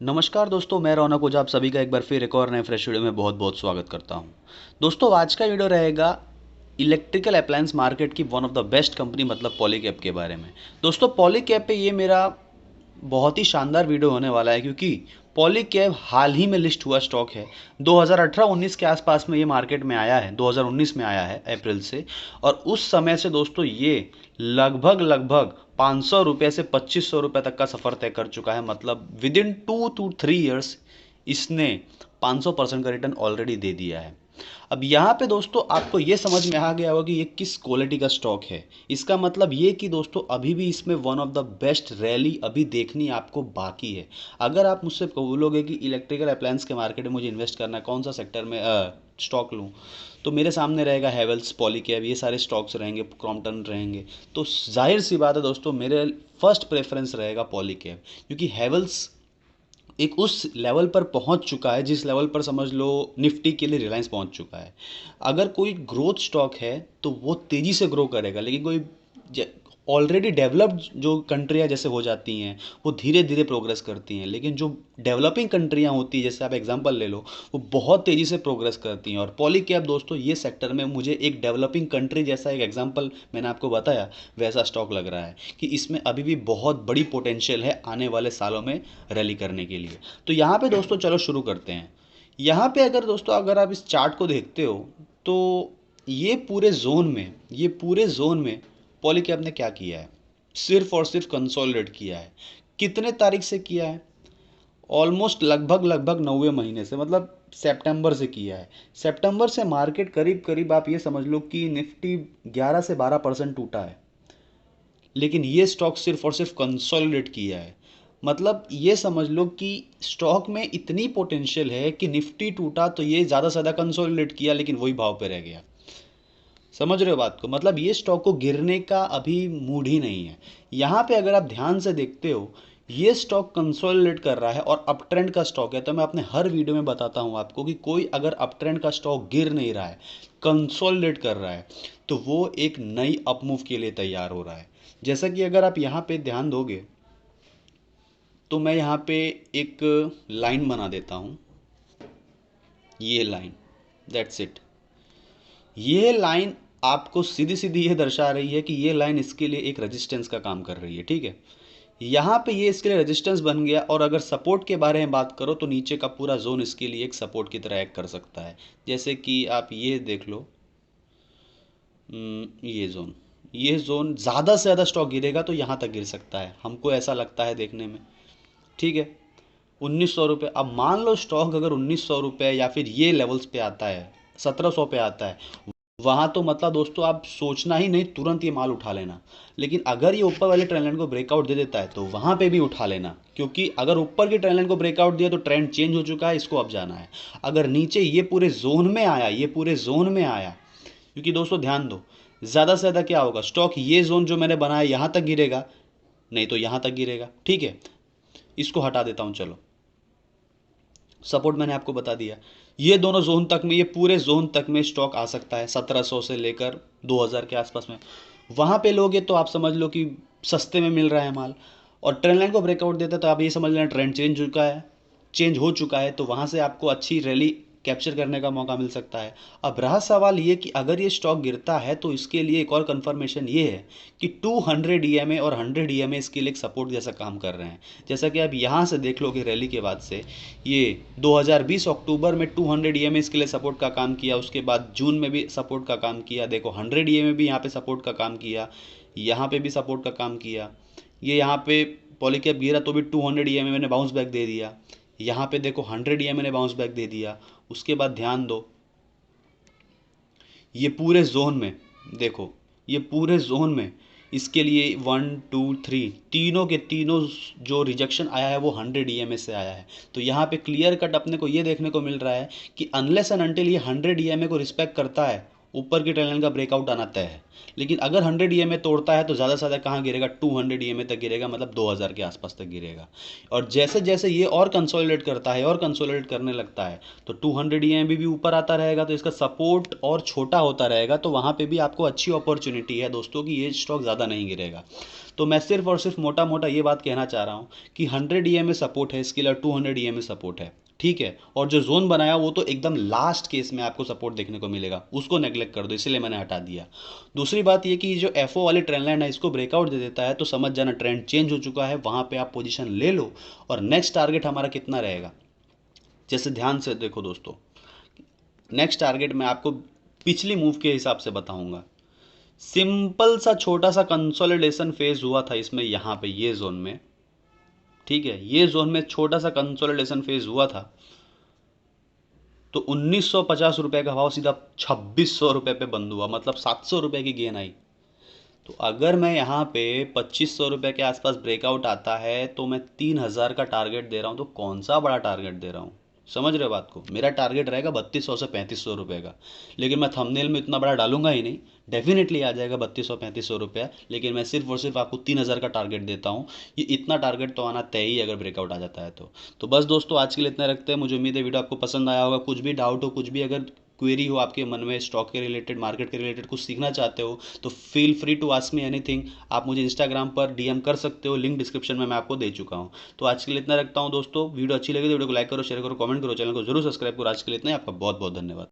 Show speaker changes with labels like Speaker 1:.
Speaker 1: नमस्कार दोस्तों, मैं रौनक ओझा आप सभी का एक बार फिर एक और नए फ्रेश वीडियो में बहुत बहुत स्वागत करता हूं। दोस्तों, आज का वीडियो रहेगा इलेक्ट्रिकल अप्लायंस मार्केट की one of the best company मतलब पॉलीकैब के बारे में। दोस्तों, पॉलीकैब पे ये मेरा बहुत ही शानदार वीडियो होने वाला है क्योंकि पॉलीकैब हाल ही में लिस्ट हुआ स्टॉक है। 2018-19 के आसपास में ये मार्केट में आया है, 2019 में आया है अप्रैल से। और उस समय से दोस्तों ये लगभग लगभग 500 रुपये से 2500 रुपये तक का सफ़र तय कर चुका है। मतलब विद इन 2 to 3 ईयर्स इसने 500% का रिटर्न ऑलरेडी दे दिया है। अब यहाँ पे दोस्तों आपको ये समझ में आ गया होगा कि ये किस क्वालिटी का स्टॉक है। इसका मतलब ये कि दोस्तों अभी भी इसमें one of the best rally अभी देखनी आपको बाकी है। अगर आप मुझसे बोलोगे कि इलेक्ट्रिकल अप्लायंस के मार्केट में मुझे इन्वेस्ट करना है, कौन सा सेक्टर में स्टॉक लूँ, तो मेरे सामने रहेगा हैवेल्स, पॉलीकैब, ये सारे स्टॉक्स रहेंगे, क्रॉम्पटन रहेंगे। तो जाहिर सी बात है दोस्तों, मेरे फर्स्ट प्रेफरेंस रहेगा पॉलीकैब, क्योंकि हैवेल्स एक उस लेवल पर पहुंच चुका है जिस लेवल पर समझ लो निफ्टी के लिए रिलायंस पहुंच चुका है। अगर कोई ग्रोथ स्टॉक है तो वो तेज़ी से ग्रो करेगा, लेकिन कोई ऑलरेडी डेवलप्ड जो कंट्रियां जैसे हो जाती हैं वो धीरे धीरे प्रोग्रेस करती हैं, लेकिन जो डेवलपिंग कंट्रियां होती हैं जैसे आप एग्जांपल ले लो, वो बहुत तेज़ी से प्रोग्रेस करती हैं। और पॉलीकैब दोस्तों ये सेक्टर में मुझे एक डेवलपिंग कंट्री जैसा एक एग्जांपल मैंने आपको बताया वैसा स्टॉक लग रहा है कि इसमें अभी भी बहुत बड़ी पोटेंशियल है आने वाले सालों में रैली करने के लिए। तो यहाँ पे दोस्तों चलो शुरू करते हैं। यहाँ पे अगर दोस्तों अगर आप इस चार्ट को देखते हो तो ये पूरे जोन में पॉलीकैब ने क्या किया है, सिर्फ और सिर्फ कंसोलिडेट किया है। कितने तारीख से किया है? ऑलमोस्ट लगभग लगभग 90 महीने से, मतलब सितंबर से किया है। सितंबर से मार्केट करीब करीब आप ये समझ लो कि निफ्टी 11 से 12% टूटा है, लेकिन ये स्टॉक सिर्फ और सिर्फ कंसोलिडेट किया है। मतलब ये समझ लो कि स्टॉक में इतनी पोटेंशियल है कि निफ्टी टूटा तो ये ज़्यादा से ज़्यादा कंसोलिडेट किया, लेकिन वही भाव पे रह गया। समझ रहे हो बात को? मतलब ये स्टॉक को गिरने का अभी मूड ही नहीं है। यहाँ पे अगर आप ध्यान से देखते हो, ये स्टॉक कंसोलिडेट कर रहा है और अप ट्रेंड का स्टॉक है। तो मैं अपने हर वीडियो में बताता हूँ आपको कि कोई अगर अप ट्रेंड का स्टॉक गिर नहीं रहा है, कंसोलिडेट कर रहा है, तो वो एक नई अप मूव के लिए तैयार हो रहा है। जैसा कि अगर आप यहाँ पे ध्यान दोगे तो मैं यहाँ पे एक लाइन बना देता हूँ, ये लाइन, दैट्स इट। ये लाइन आपको सीधी सीधी ये दर्शा रही है कि ये लाइन इसके लिए एक रेजिस्टेंस का काम कर रही है, ठीक है। यहाँ पे ये इसके लिए रेजिस्टेंस बन गया। और अगर सपोर्ट के बारे में बात करो तो नीचे का पूरा जोन इसके लिए एक सपोर्ट की तरह एक्ट कर सकता है। जैसे कि आप ये देख लो, ये जोन ज़्यादा से ज़्यादा स्टॉक गिरेगा तो यहाँ तक गिर सकता है, हमको ऐसा लगता है देखने में, ठीक है। 1900 रुपये, अब मान लो स्टॉक अगर 1900 रुपये या फिर ये लेवल्स पे आता है, 1700 पे आता है, वहाँ तो मतलब दोस्तों आप सोचना ही नहीं, तुरंत ये माल उठा लेना। लेकिन अगर ये ऊपर वाले ट्रेंड लाइन को ब्रेकआउट दे देता है तो वहाँ पे भी उठा लेना, क्योंकि अगर ऊपर की ट्रेंड लाइन को ब्रेकआउट दिया तो ट्रेंड चेंज हो चुका है, इसको अब जाना है। अगर नीचे ये पूरे जोन में आया, क्योंकि दोस्तों ध्यान दो, ज़्यादा से ज़्यादा क्या होगा, स्टॉक ये जोन जो मैंने बनाया यहाँ तक गिरेगा, नहीं तो यहाँ तक गिरेगा, ठीक है। इसको हटा देता हूँ, चलो सपोर्ट मैंने आपको बता दिया। ये दोनों जोन तक में, ये पूरे जोन तक में स्टॉक आ सकता है 1700 से लेकर 2000 के आसपास में। वहाँ पे लोगे तो आप समझ लो कि सस्ते में मिल रहा है माल। और ट्रेंड लाइन को ब्रेकआउट देता है तो आप ये समझ लेना ट्रेंड चेंज हो चुका है, तो वहाँ से आपको अच्छी रैली कैप्चर करने का मौका मिल सकता है। अब रहा सवाल ये कि अगर ये स्टॉक गिरता है तो इसके लिए एक और कंफर्मेशन ये है कि 200 ईएमए और 100 ईएमए इसके लिए एक सपोर्ट जैसा काम कर रहे हैं। जैसा कि आप यहाँ से देख लो कि रैली के बाद से ये 2020 अक्टूबर में 200 ईएमए इसके लिए सपोर्ट का काम किया, उसके बाद जून में भी सपोर्ट का काम किया, देखो 100 ईएमए भी यहाँ पे सपोर्ट का काम किया, यहाँ पे भी सपोर्ट का काम किया। ये यहाँ पे पॉलीकैब गिरा तो भी 200 ईएमए ने बाउंस बैक दे दिया, यहाँ पे देखो 100 ईएमए ने बाउंस बैक दे दिया। उसके बाद ध्यान दो, ये पूरे जोन में देखो, ये पूरे जोन में इसके लिए 1 2 3 तीनों के तीनों जो रिजेक्शन आया है वो 100 ईएमए से आया है। तो यहाँ पे क्लियर कट अपने को ये देखने को मिल रहा है कि अनलेस एंड अनटिल ये 100 ईएमए को रिस्पेक्ट करता है ऊपर की ट्रेंड लाइन का ब्रेकआउट आना तय है। लेकिन अगर 100 ईएमए तोड़ता है तो ज़्यादा से ज़्यादा कहाँ गिरेगा, 200 ईएमए तक गिरेगा, मतलब 2000 के आसपास तक गिरेगा। और जैसे जैसे ये और कंसोलिडेट करता है और कंसोलिडेट करने लगता है तो 200 ईएमए भी ऊपर आता रहेगा, तो इसका सपोर्ट और छोटा होता रहेगा। तो वहाँ पे भी आपको अच्छी अपॉर्चुनिटी है दोस्तों कि ये स्टॉक ज़्यादा नहीं गिरेगा। तो मैं सिर्फ और सिर्फ मोटा मोटा ये बात कहना चाह रहा हूँ कि 100 ईएमए सपोर्ट है, इसके लिए 200 ईएमए सपोर्ट है, ठीक है। और जो जोन बनाया वो तो एकदम लास्ट केस में आपको सपोर्ट देखने को मिलेगा, उसको नेग्लेक्ट कर दो, इसलिए मैंने हटा दिया। दूसरी बात ये कि जो एफओ वाली ट्रेंड लाइन है इसको ब्रेकआउट दे देता है तो समझ जाना ट्रेंड चेंज हो चुका है, वहां पे आप पोजीशन ले लो। और नेक्स्ट टारगेट हमारा कितना रहेगा, जैसे ध्यान से देखो दोस्तों, नेक्स्ट टारगेट मैं आपको पिछली मूव के हिसाब से बताऊंगा। सिंपल सा छोटा सा कंसोलिडेशन फेज हुआ था इसमें, यहाँ पे ये जोन में, ठीक है, ये जोन में छोटा सा कंसोलिडेशन फेज हुआ था। तो 1950 रुपए का भाव सीधा 2600 रुपए पे बंद हुआ, मतलब 700 रुपए की गेन आई। तो अगर मैं यहाँ पे 2500 रुपए के आसपास ब्रेकआउट आता है तो मैं 3000 का टारगेट दे रहा हूँ, तो कौन सा बड़ा टारगेट दे रहा हूँ, समझ रहे हो बात को। मेरा टारगेट रहेगा 3200 से 3500 रुपए का, लेकिन मैं थंबनेल में इतना बड़ा डालूंगा ही नहीं। डेफिनेटली आ जाएगा 3200 3500 रुपया, लेकिन मैं सिर्फ और सिर्फ आपको 3000 का टारगेट देता हूँ। ये इतना टारगेट तो आना तय ही अगर ब्रेकआउट आ जाता है तो बस दोस्तों आज के लिए इतना रखते हैं। मुझे उम्मीद है वीडियो आपको पसंद आया होगा। कुछ भी डाउट हो, कुछ भी अगर क्वेरी हो आपके मन में, स्टॉक के रिलेटेड, मार्केट के रिलेटेड कुछ सीखना चाहते हो तो feel free to ask me anything. आप मुझे इंस्टाग्राम पर डीएम कर सकते हो, लिंक डिस्क्रिप्शन में मैं आपको दे चुका हूँ। तो आज के लिए इतना रखता हूँ दोस्तों। वीडियो अच्छी लगी तो वीडियो को लाइक करो, शेयर करो, कमेंट करो, चैनल को जरूर सब्सक्राइब करो। आज के लिए इतना ही, आपका बहुत बहुत धन्यवाद।